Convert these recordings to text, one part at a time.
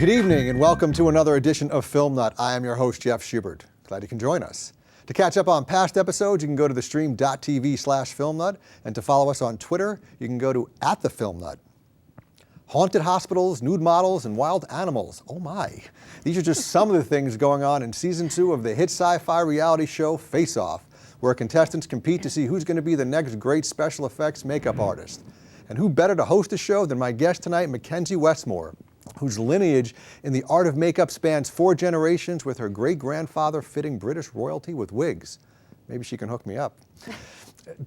Good evening and welcome to another edition of Filmnut. I am your host, Jeff Schubert. Glad you can join us. To catch up on past episodes, you can go to thestream.tv/Filmnut, and to follow us on Twitter, you can go to @thefilmnut. Haunted hospitals, nude models, and wild animals. Oh my. These are just some of the things going on in season 2 of the hit sci-fi reality show Face Off, where contestants compete to see who's going to be the next great special effects makeup artist. And who better to host a show than my guest tonight, McKenzie Westmore, whose lineage in the art of makeup spans 4 generations, with her great-grandfather fitting British royalty with wigs. Maybe she can hook me up.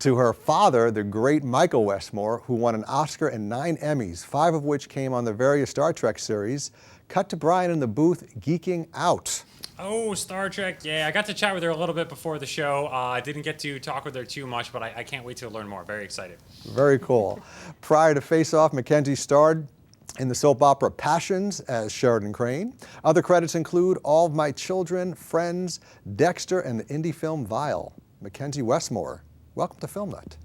To her father, the great Michael Westmore, who won an Oscar and 9 Emmys, 5 of which came on the various Star Trek series. Cut to Brian in the booth, geeking out. Oh, Star Trek, yeah. I got to chat with her a little bit before the show. I didn't get to talk with her too much, but I can't wait to learn more. Very excited. Very cool. Prior to Face Off, McKenzie starred in the soap opera Passions as Sheridan Crane. Other credits include All of My Children, Friends, Dexter, and the indie film Vile. McKenzie Westmore, welcome to Filmnut.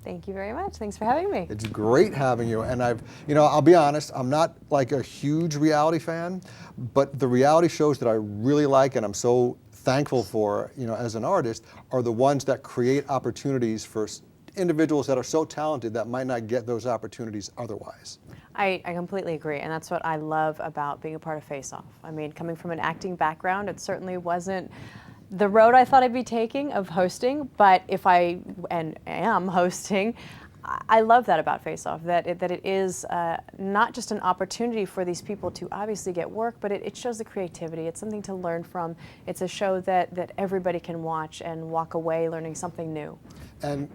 Thank you very much. Thanks for having me. It's great having you. And I'll be honest, I'm not like a huge reality fan, but the reality shows that I really like and I'm so thankful for, as an artist, are the ones that create opportunities for individuals that are so talented that might not get those opportunities otherwise. I completely agree, and that's what I love about being a part of Face Off. I mean, coming from an acting background, it certainly wasn't the road I thought I'd be taking of hosting, but if I am hosting, I love that about Face Off, that it is not just an opportunity for these people to obviously get work, but it shows the creativity. It's something to learn from. It's a show that everybody can watch and walk away learning something new. And,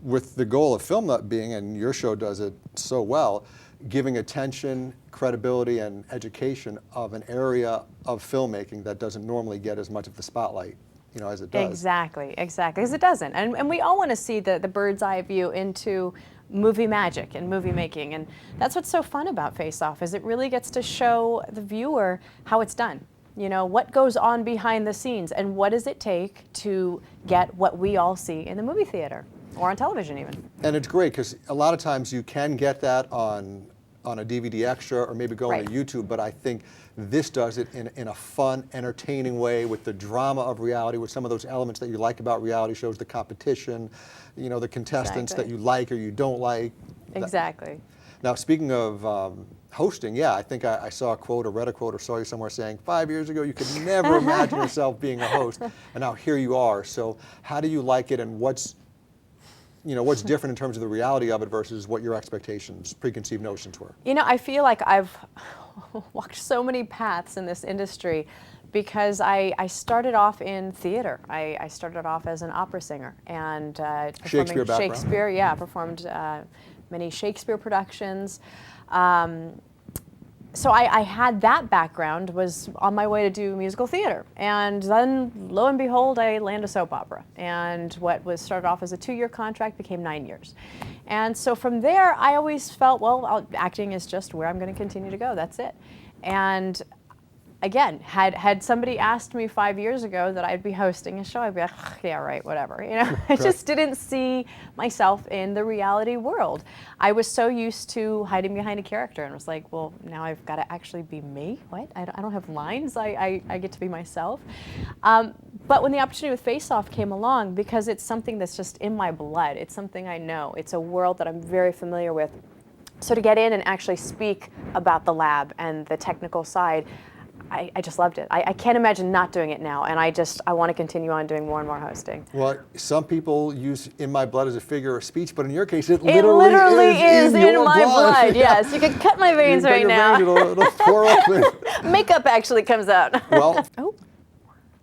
with the goal of Filmnut being, and your show does it so well, giving attention, credibility, and education of an area of filmmaking that doesn't normally get as much of the spotlight, as it does. Exactly, because it doesn't. And we all want to see the bird's eye view into movie magic and movie making. And that's what's so fun about Face Off, is it really gets to show the viewer how it's done. What goes on behind the scenes, and what does it take to get what we all see in the movie theater, or on television even. And it's great, because a lot of times you can get that on a DVD extra or maybe go on YouTube, but I think this does it in a fun, entertaining way, with the drama of reality, with some of those elements that you like about reality shows, the competition, the contestants that you like or you don't like. Exactly. Now, speaking of hosting, yeah, I think I saw a quote or read a quote or saw you somewhere saying 5 years ago you could never imagine yourself being a host, and now here you are. So how do you like it, and what's different in terms of the reality of it versus what your expectations, preconceived notions were? I feel like I've walked so many paths in this industry, because I started off in theater. I started off as an opera singer and Shakespeare background. Performed many Shakespeare productions. So I had that background, was on my way to do musical theater. And then, lo and behold, I land a soap opera. And what was started off as a 2-year contract became 9 years. And so from there, I always felt, well, acting is just where I'm going to continue to go. That's it. And again, had somebody asked me 5 years ago that I'd be hosting a show, I'd be like, yeah, right, whatever. I just didn't see myself in the reality world. I was so used to hiding behind a character, and was like, well, now I've got to actually be me? What? I don't have lines. I get to be myself. But when the opportunity with Face Off came along, because it's something that's just in my blood, it's something I know, it's a world that I'm very familiar with. So to get in and actually speak about the lab and the technical side, I just loved it. I can't imagine not doing it now, and I want to continue on doing more and more hosting. Well, some people use "in my blood" as a figure of speech, but in your case, it literally is in your my blood. Yes, you can cut my veins right now. It'll pour open. Makeup actually comes out. Well,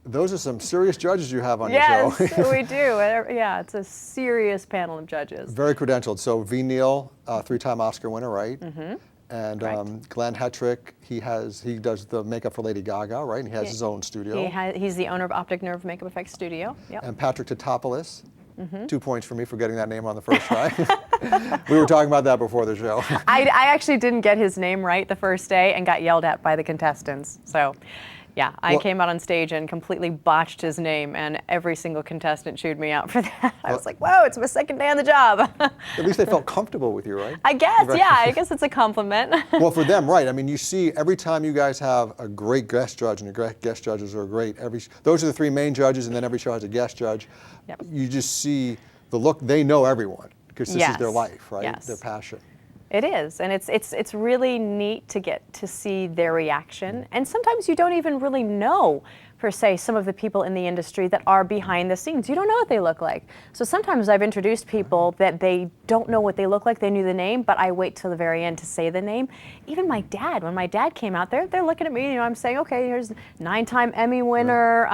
those are some serious judges you have on your show. Yes, we do. Yeah, it's a serious panel of judges. Very credentialed. So V. Neil, 3-time Oscar winner, right? Mm-hmm. And Glenn Hetrick, he does the makeup for Lady Gaga, right? And he has his own studio. He's the owner of Optic Nerve Makeup Effects Studio. Yep. And Patrick Tatopoulos, 2 points for me for getting that name on the first try. We were talking about that before the show. I actually didn't get his name right the first day and got yelled at by the contestants. So, Yeah, I came out on stage and completely botched his name, and every single contestant chewed me out for that. I was like, whoa, it's my second day on the job. At least they felt comfortable with you, right? I guess, yeah, I guess it's a compliment. Well, for them, right. I mean, you see every time you guys have a great guest judge, and your guest judges are great. Those are the three main judges, and then every show has a guest judge. Yep. You just see the look. They know everyone because this is their life, right? Yes. Their passion. It is, and it's really neat to get to see their reaction. And sometimes you don't even really know, per se, some of the people in the industry that are behind the scenes. You don't know what they look like. So sometimes I've introduced people that they don't know what they look like. They knew the name, but I wait till the very end to say the name. Even my dad, when my dad came out, they're looking at me, I'm saying, okay, here's 9-time Emmy winner,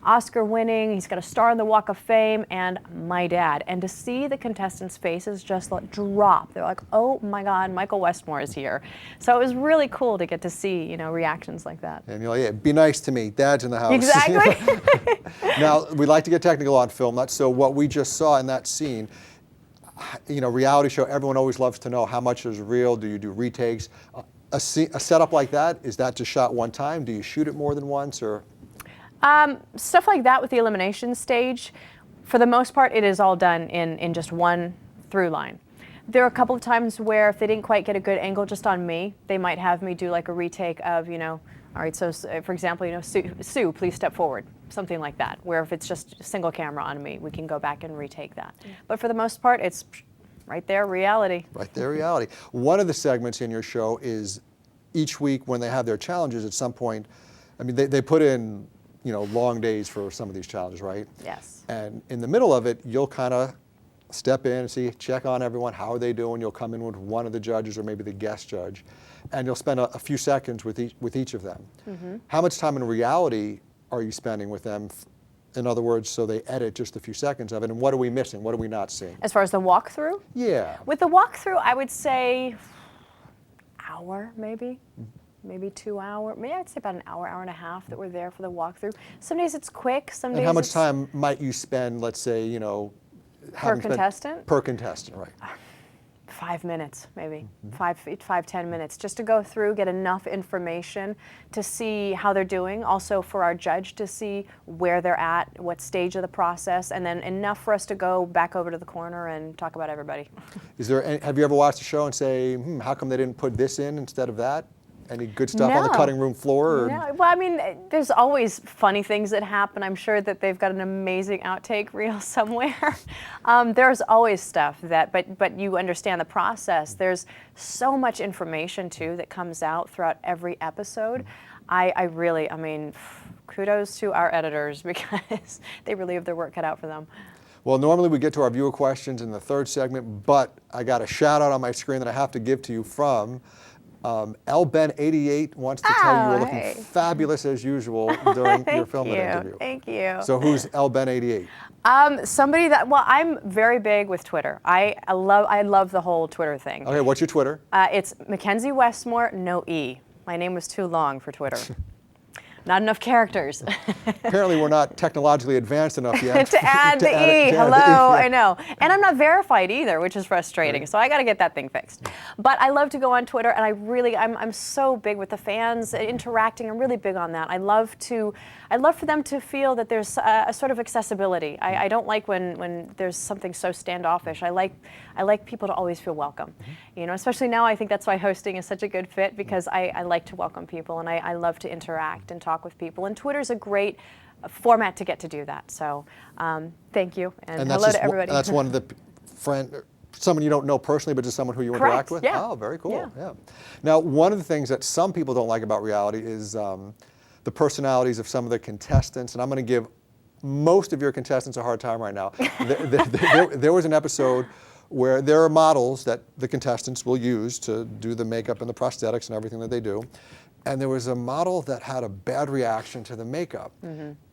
Oscar winning, he's got a star on the Walk of Fame, and my dad. And to see the contestants' faces just like drop. They're like, oh my God, Michael Westmore is here. So it was really cool to get to see, reactions like that. And you're like, yeah, be nice to me. Dad's in the house. Exactly. Now, we like to get technical on Filmnut, so what we just saw in that scene, reality show, everyone always loves to know how much is real. Do you do retakes? A setup like that, is that just shot one time? Do you shoot it more than once, or? Stuff like that with the elimination stage, for the most part, it is all done in just one through line. There are a couple of times where if they didn't quite get a good angle just on me, they might have me do like a retake of, all right, so for example, Sue, please step forward, something like that, where if it's just a single camera on me, we can go back and retake that. But for the most part, it's right there, reality. Right there, reality. One of the segments in your show is each week when they have their challenges at some point, I mean, they put in, long days for some of these challenges, right? Yes. And in the middle of it, you'll kind of step in and check on everyone, how are they doing? You'll come in with one of the judges or maybe the guest judge, and you'll spend a few seconds with each of them. Mm-hmm. How much time in reality are you spending with them? In other words, so they edit just a few seconds of it, and what are we missing? What are we not seeing? As far as the walkthrough? Yeah. With the walkthrough, I would say hour, maybe. Maybe 2 hours. Maybe I'd say about an hour, hour and a half that we're there for the walkthrough. Some days it's quick, some days And how much time might you spend, let's say, per contestant? Per contestant, right. 5 minutes, maybe. 5-10 minutes, just to go through, get enough information to see how they're doing. Also for our judge to see where they're at, what stage of the process, and then enough for us to go back over to the corner and talk about everybody. Have you ever watched a show and say, how come they didn't put this in instead of that? Any good stuff on the cutting room floor? Or? No, well, I mean, there's always funny things that happen. I'm sure that they've got an amazing outtake reel somewhere. There's always stuff but you understand the process. There's so much information, too, that comes out throughout every episode. I mean, kudos to our editors because they really have their work cut out for them. Well, normally we get to our viewer questions in the third segment, but I got a shout out on my screen that I have to give to you from LBen88 wants to tell you were looking fabulous as usual during your Filmnut interview. Thank you. So who's LBen88? Somebody that, well, I'm very big with Twitter. I love the whole Twitter thing. Okay, what's your Twitter? It's McKenzie Westmore, no E. My name was too long for Twitter. Not enough characters. Apparently we're not technologically advanced enough yet. to add the E. Hello, I know. And I'm not verified either, which is frustrating. Right. So I got to get that thing fixed. But I love to go on Twitter, and I'm so big with the fans interacting. I'm really big on that. I love for them to feel that there's a sort of accessibility. I don't like when there's something so standoffish. I like people to always feel welcome. Especially now, I think that's why hosting is such a good fit, because I like to welcome people, and I love to interact and talk with people. And Twitter's a great format to get to do that. So thank you, and hello to everybody. That's one of the someone you don't know personally, but just someone who you interact with? Yeah. Oh, very cool. Yeah. Now, one of the things that some people don't like about reality is the personalities of some of the contestants, and I'm going to give most of your contestants a hard time right now. There was an episode where there are models that the contestants will use to do the makeup and the prosthetics and everything that they do. And there was a model that had a bad reaction to the makeup,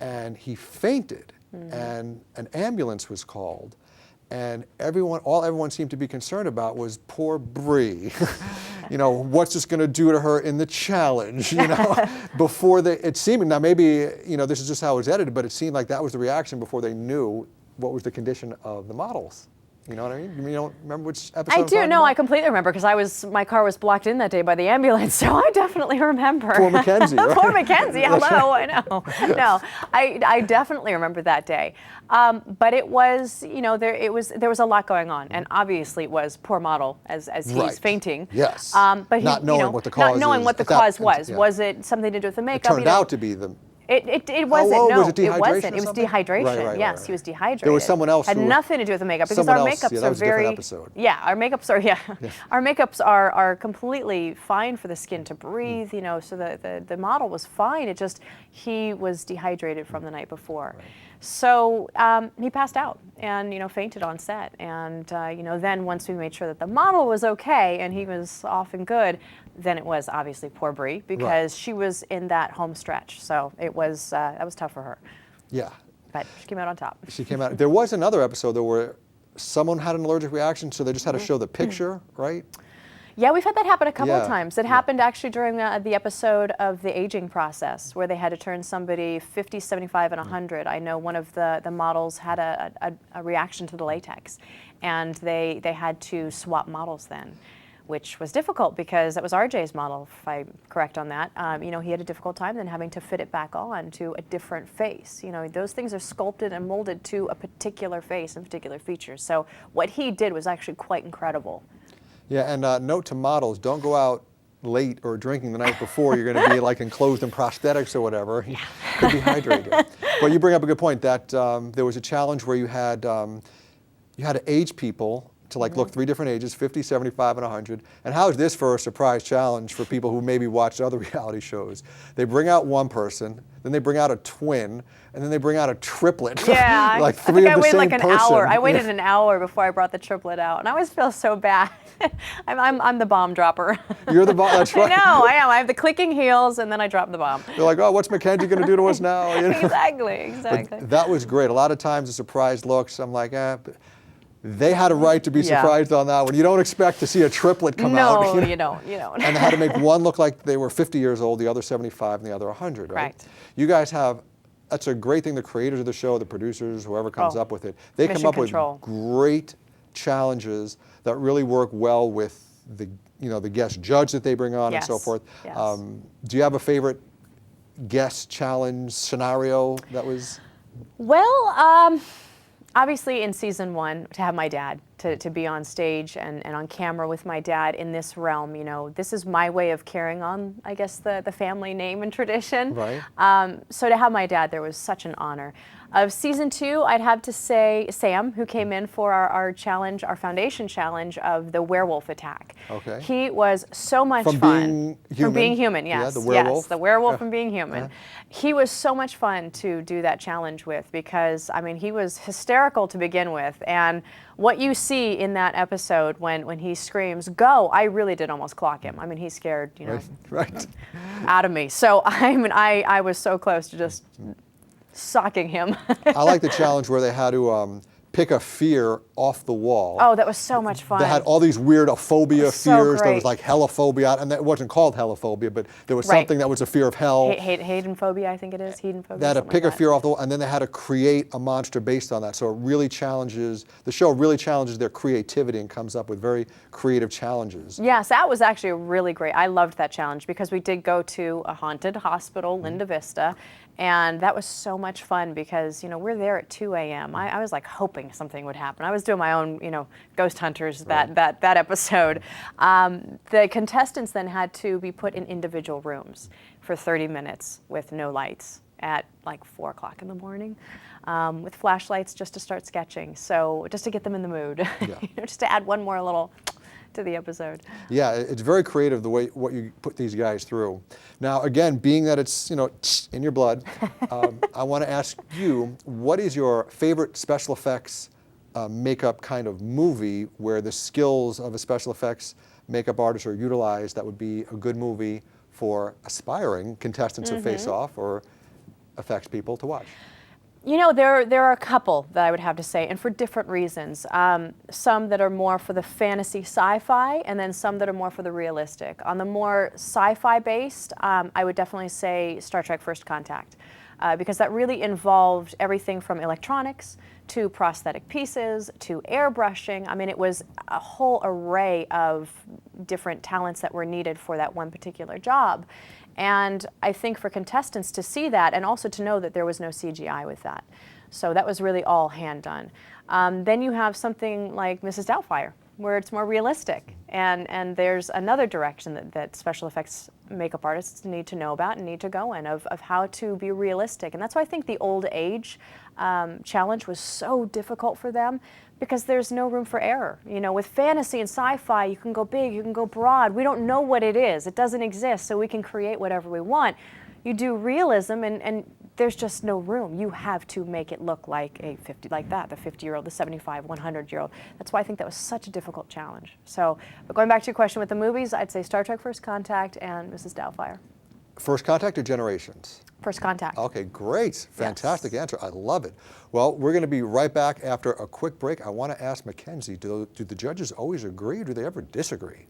and he fainted, and an ambulance was called. And all everyone seemed to be concerned about was poor Bree. What's this going to do to her in the challenge? Before it seemed, now maybe, this is just how it was edited, but it seemed like that was the reaction before they knew what was the condition of the models. You know what I mean? You don't remember which episode I I'm do. talking No, about? I completely remember because my car was blocked in that day by the ambulance, so I definitely remember. Poor McKenzie, right? Poor McKenzie. Hello, I know. No, I definitely remember that day. But it was, there was a lot going on, and obviously it was poor model as he's Right. fainting. Yes. But Not knowing what the cause not knowing is what the at that- cause was. yeah. Was it something to do with the It makeup? turned out to be the. It wasn't. oh, No, was it dehydration wasn't. or It was something? dehydration. Right, yes, right. he was dehydrated. There was someone else Had who- nothing to do with the makeup because someone our else, makeups yeah, that are was a different very. episode. Yeah, our makeups are our makeups are completely fine for the skin to breathe. So the model was fine. It just he was dehydrated from the night before. Right. So he passed out and fainted on set. And then once we made sure that the model was okay and he was off and good, then it was obviously poor Brie because she was in that home stretch. So it was that was tough for her. Yeah. But she came out on top. She came out. There was another episode though where someone had an allergic reaction, so they just had to show the picture, right? Yeah, we've had that happen a couple of Yeah, times. It happened actually during the episode of the aging process where they had to turn somebody 50, 75, and 100. I know one of the models had a reaction to the latex, and they had to swap models then, which was difficult because that was RJ's model, if I'm correct on that. He had a difficult time then having to fit it back on to a different face. Those things are sculpted and molded to a particular face and particular features. So what he did was actually quite incredible. Yeah, and note to models: don't go out late or drinking the night before. You're going to be like enclosed in prosthetics or whatever. You could be hydrated. But you bring up a good point that there was a challenge where you had to age people to look 3 different ages, 50, 75, and 100. And how is this for a surprise challenge for people who maybe watched other reality shows? They bring out one person, then they bring out a twin, and then they bring out a triplet. Yeah, like I 3 think of I the waited same like an person. hour. I waited an hour before I brought the triplet out, and I always feel so bad. I'm the bomb dropper. You're the bomb. That's right. I know, I am. I have the clicking heels, and then I drop the bomb. They're like, oh, what's McKenzie going to do to us now? Exactly. But that was great. A lot of times the surprise looks, I'm like, but they had a right to be surprised on that one. You don't expect to see a triplet come out. No, you don't. And they had to make one look like they were 50 years old, the other 75, and the other 100, right? Correct. You guys have, that's a great thing, the creators of the show, the producers, whoever comes up with it, they Mission come up control. with great challenges that really work well with the guest judge that they bring on and so Yes. forth. Yes. Do you have a favorite guest challenge scenario that was? Well, obviously in season 1, to have my dad, to be on stage and on camera with my dad in this realm, this is my way of carrying on, I guess, the family name and tradition. Right. So to have my dad there was such an honor. Of season 2, I'd have to say Sam, who came in for our challenge, our foundation challenge of the werewolf attack. Okay. He was so much From fun. being From human? being human, Yeah, yes. the werewolf? Yes, the werewolf from being human. He was so much fun to do that challenge with because, he was hysterical to begin with. And what you see in that episode when he screams, "Go!" I really did almost clock him. He scared, Right. out of me. So, I was so close to just socking him. I like the challenge where they had to pick a fear off the wall. Oh, that was so much fun. They had all these weird phobia So fears. There was great. like hellophobia, and it wasn't called hellophobia, but there was Right. something that was a fear of hell. Hayden phobia, I think it is. Hedophobia. They had to something pick like a fear off the wall, and then they had to create a monster based on that. So it really challenges, the show really challenges their creativity and comes up with very creative challenges. Yes, that was actually really great. I loved that challenge because we did go to a haunted hospital, Linda Vista, and that was so much fun because, we're there at 2 a.m. I was like hoping something would happen. I was doing my own, Ghost Hunters that episode. The contestants then had to be put in individual rooms for 30 minutes with no lights at like 4 o'clock in the morning. With flashlights just to start sketching. So just to get them in the mood, just to add one more little to the episode. Yeah, it's very creative the way what you put these guys through. Now, again, being that it's in your blood, I want to ask you, what is your favorite special effects makeup kind of movie where the skills of a special effects makeup artist are utilized? That would be a good movie for aspiring contestants of Face Off or effects people to watch. There are a couple that I would have to say, and for different reasons. Some that are more for the fantasy sci-fi, and then some that are more for the realistic. On the more sci-fi based, I would definitely say Star Trek First Contact. because that really involved everything from electronics to prosthetic pieces to airbrushing. I mean, it was a whole array of different talents that were needed for that one particular job. And I think for contestants to see that and also to know that there was no CGI with that. So that was really all hand done. Then you have something like Mrs. Doubtfire, where it's more realistic. And there's another direction that special effects makeup artists need to know about and need to go in, of how to be realistic. And that's why I think the old age challenge was so difficult for them, because there's no room for error. You know, with fantasy and sci-fi, you can go big, you can go broad. We don't know what it is. It doesn't exist, so we can create whatever we want. You do realism, and there's just no room. You have to make it look like a 50, like that, the 50-year-old, the 75, 100-year-old. That's why I think that was such a difficult challenge. So, but going back to your question with the movies, I'd say Star Trek First Contact and Mrs. Doubtfire. First Contact or Generations? First Contact. Okay, great. Fantastic Yes. answer. I love it. Well, we're going to be right back after a quick break. I want to ask McKenzie, do the judges always agree or do they ever disagree?